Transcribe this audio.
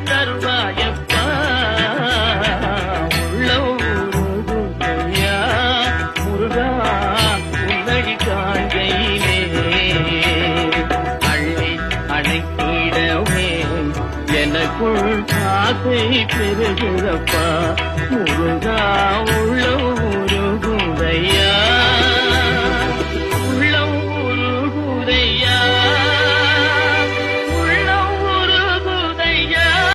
தருவாயப்பா உள்ள உருகுதையா முருகா உன்னடி காண்கையிலே அள்ளி அணைக்கிடவே எனக்குள் ஆசை பெருகிறப்பா முருகா உள்ள உருகுதையா